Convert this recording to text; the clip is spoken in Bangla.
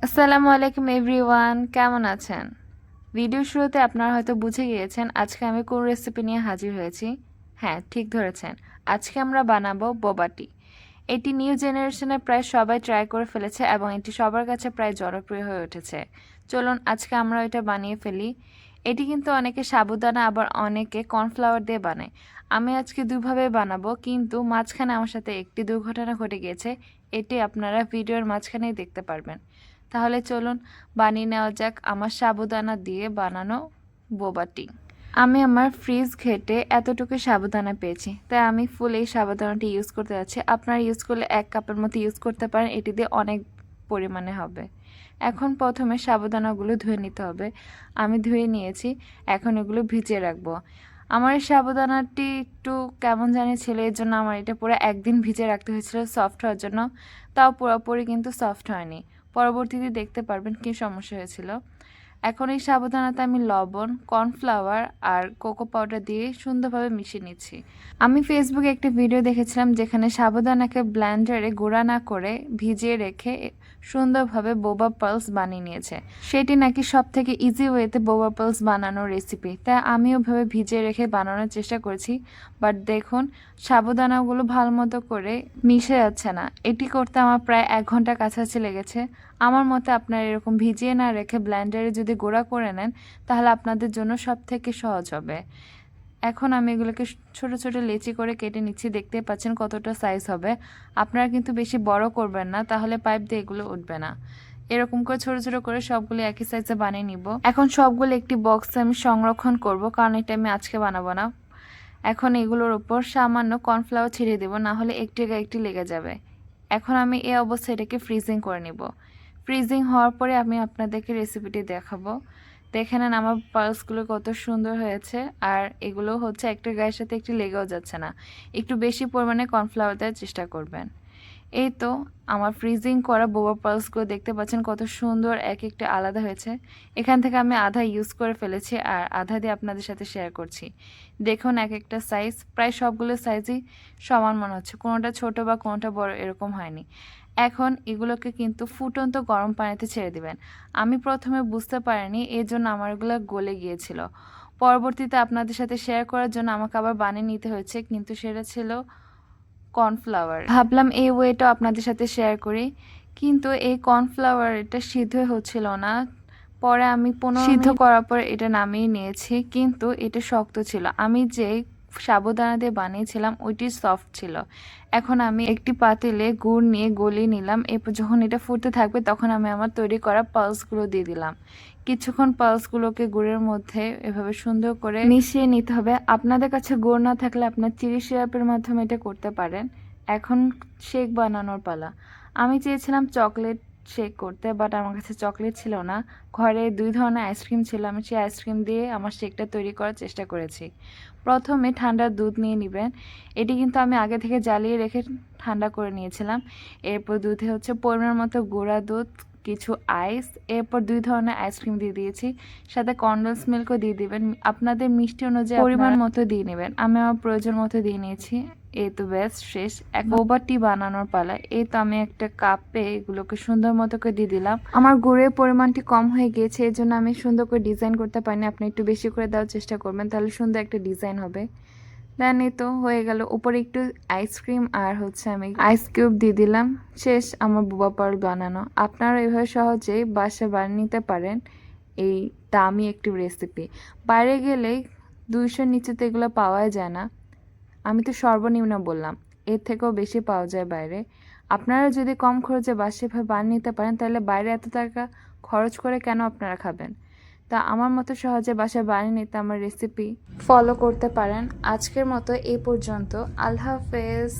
আসসালামু আলাইকুম এভরিওয়ান, কেমন আছেন? ভিডিও শুরুতে আপনারা হয়তো বুঝে গিয়েছেন আজকে আমি কোন রেসিপি নিয়ে হাজির হয়েছি। হ্যাঁ, ঠিক ধরেছেন। আজকে আমরা বানাবো বোবা টি। এটি নিউ জেনারেশনে প্রায় সবাই ট্রাই করে ফেলেছে এবং এটি সবার কাছে প্রায় জনপ্রিয় হয়ে উঠেছে। চলুন আজকে আমরা এটা বানিয়ে ফেলি। এটি কিন্তু অনেকে সাবুদানা আবার অনেকে কর্নফ্লাওয়ার দিয়ে বানায়। আমি আজকে দুভাবে বানাবো, কিন্তু মাঝখানে আমার সাথে একটি দুর্ঘটনা ঘটে গিয়েছে। এটি আপনারা ভিডিওর মাঝখানেই দেখতে পারবেন। তাহলে চলুন বানিয়ে নেওয়া যাক আমার সাবুদানা দিয়ে বানানো বোবা টি। আমি আমার ফ্রিজ ঘেটে এতটুকু সাবুদানা পেয়েছি, তাই আমি ফুল এই সাবুদানাটি ইউজ করতে যাচ্ছি। আপনারা ইউজ করলে 1 কাপের মতো ইউজ করতে পারেন, এটি দিয়ে অনেক পরিমাণে হবে। এখন প্রথমে সাবুদানাগুলো ধুয়ে নিতে হবে। আমি ধুয়ে নিয়েছি, এখন এগুলো ভিজিয়ে রাখবো। আমার এই সাবুদানাটি একটু কেমন জানি ছিল, এর জন্য আমার এটা পুরো একদিন ভিজিয়ে রাখতে হয়েছিল সফট হওয়ার জন্য। তাও পুরোপুরি কিন্তু সফট হয়নি। পরবর্তীতে দেখতে পারবেন কী সমস্যা হয়েছিল। এখন এই সাবুদানাতে আমি লবণ, কর্নফ্লাওয়ার আর কোকো পাউডার দিয়ে সুন্দরভাবে মিশিয়ে নিচ্ছি। আমি ফেসবুকে একটা ভিডিও দেখেছিলাম যেখানে সাবুদানাকে ব্লেন্ডারে গুঁড়া না করে ভিজিয়ে রেখে সুন্দরভাবে বোবা পালস বানিয়ে নিয়েছে। সেটি নাকি সব থেকে ইজি ওয়েতে বোবা পালস বানানোর রেসিপি, তাই আমিও ভাবে ভিজিয়ে রেখে বানানোর চেষ্টা করেছি। বাট দেখুন, সাবুদানাগুলো ভালো মতো করে মিশে যাচ্ছে না। এটি করতে আমার প্রায় 1 ঘন্টা কাছাকাছি লেগেছে। আমার মতে আপনারা এরকম ভিজিয়ে না রেখে ব্লেন্ডারে যদি গুঁড়া করে নেন, তাহলে আপনাদের জন্য সব থেকে সহজ হবে। এখন আমি এগুলোকে ছোট ছোট লেচি করে কেটে নিচ্ছি। দেখতে পাচ্ছেন কতটা সাইজ হবে। আপনারা কিন্তু বেশি বড় করবেন না, তাহলে পাইপ দিয়ে এগুলো উঠবে না। এরকম করে ছোট ছোট করে সবগুলো একই সাইজে বানিয়ে নিব। এখন সবগুলো একটি বক্সে আমি সংরক্ষণ করব, কারণ এটা আমি আজকে বানাবো না। এখন এগুলোর উপর সামান্য কর্নফ্লাওয়ার ছিটিয়ে দেবো, না হলে একটি গায়ে একটি লেগে যাবে। এখন আমি এই অবস্থায় এটাকে ফ্রিজিং করে নিব। ফ্রিজিং হওয়ার পরে আমি আপনাদেরকে রেসিপিটি দেখাবো। দেখে নেন আমার পালসগুলো কত সুন্দর হয়েছে, আর এগুলো হচ্ছে একটা গায়ের সাথে একটু লেগেও যাচ্ছে না। একটু বেশি পরিমাণে কর্নফ্লাওয়ার দেওয়ার চেষ্টা করবেন। এই তো আমার ফ্রিজিং করা বোবা পালসগুলো দেখতে পাচ্ছেন কত সুন্দর এক একটা আলাদা হয়েছে। এখান থেকে আমি আধা ইউজ করে ফেলেছি আর আধা দিয়ে আপনাদের সাথে শেয়ার করছি। দেখুন এক একটা সাইজ প্রায় সবগুলো সাইজই সমান মনে হচ্ছে, কোনোটা ছোট বা কোনোটা বড় এরকম হয়নি। এখন এগুলোকে কিন্তু ফুটন্ত গরম পানিতে ছেড়ে দিবেন। আমি প্রথমে বুঝতে পারিনি, এর জন্য আমার এগুলো গলে গিয়েছিল। পরবর্তীতে আপনাদের সাথে শেয়ার করার জন্য আমাকে আবার বানিয়ে নিতে হয়েছে, কিন্তু সেটা ছিল কর্নফ্লাওয়ার। ভাবলাম এই ওয়েটা আপনাদের সাথে শেয়ার করি, কিন্তু এই কর্নফ্লাওয়ার এটা সিদ্ধ হচ্ছিল না। পরে আমি 15 সিদ্ধ করার পর এটা নামিয়ে নিয়েছি, কিন্তু এটা শক্ত ছিল। আমি যে সাবুদানা দিয়ে বানিয়েছিলাম ওইটি সফট ছিল। এখন আমি একটি পাতিলে গুড় নিয়ে গলিয়ে নিলাম। এরপর যখন এটা ফুটতে থাকবে তখন আমি আমার তৈরি করা পালসগুলো দিয়ে দিলাম। কিছুক্ষণ পালসগুলোকে গুড়ের মধ্যে এভাবে সুন্দর করে মিশিয়ে নিতে হবে। আপনাদের কাছে গুড় না থাকলে আপনার চিনি সিরাপের মাধ্যমে এটা করতে পারেন। এখন শেক বানানোর পালা। আমি চেয়েছিলাম চকলেট শেক করতে, বাট আমার কাছে চকলেট ছিল না। ঘরে 2 ধরনের আইসক্রিম ছিল, আমি সেই আইসক্রিম দিয়ে আমার শেকটা তৈরি করার চেষ্টা করেছি। প্রথমে ঠান্ডা দুধ নিয়ে নেবেন। এটি কিন্তু আমি আগে থেকে জ্বালিয়ে রেখে ঠান্ডা করে নিয়েছিলাম। এরপর দুধে হচ্ছে পরিমাণ মতো গুঁড়া দুধ, কিছু আইস, এরপর 2 ধরনের আইসক্রিম দিয়ে দিয়েছি। সাথে কনডেন্স মিল্কও দিয়ে দিবেন। আপনাদের মিষ্টি অনুযায়ী পরিমাণ মতো দিয়ে নেবেন। আমি আমার প্রয়োজন মতো দিয়ে নিয়েছি। এই তো ব্যাস শেষ। এক বোবা টি বানানোর পালা। এই তো আমি একটা কাপে এগুলোকে সুন্দর মতো করে দিয়ে দিলাম। আমার গুড়ের পরিমাণটি কম হয়ে গিয়েছে, এই জন্য আমি সুন্দর করে ডিজাইন করতে পারিনি। আপনি একটু বেশি করে দেওয়ার চেষ্টা করবেন, তাহলে সুন্দর একটা ডিজাইন হবে। দেন এই তো হয়ে গেল। উপরে একটু আইসক্রিম আর হচ্ছে আমি আইস কিউব দিয়ে দিলাম। শেষ আমার বোবা পার্ল বানানো। আপনারা এভাবে সহজেই বাসায় বানিয়ে নিতে পারেন এই দামি একটি রেসিপি। বাইরে গেলেই 200-র নিচে তো এগুলো পাওয়াই যায় না। আমি তো সর্বনিম্ন বললাম, এর থেকেও বেশি পাওয়া যায় বাইরে। আপনারা যদি কম খরচে বাসায় এভাবে বানিয়ে নিতে পারেন, তাহলে বাইরে এত টাকা খরচ করে কেন আপনারা খাবেন? তা আমার মতো সহজে বাসায় বানিয়ে নিতে আমার রেসিপি ফলো করতে পারেন। আজকের মতো এই পর্যন্ত। আল্লাহ হাফেজ।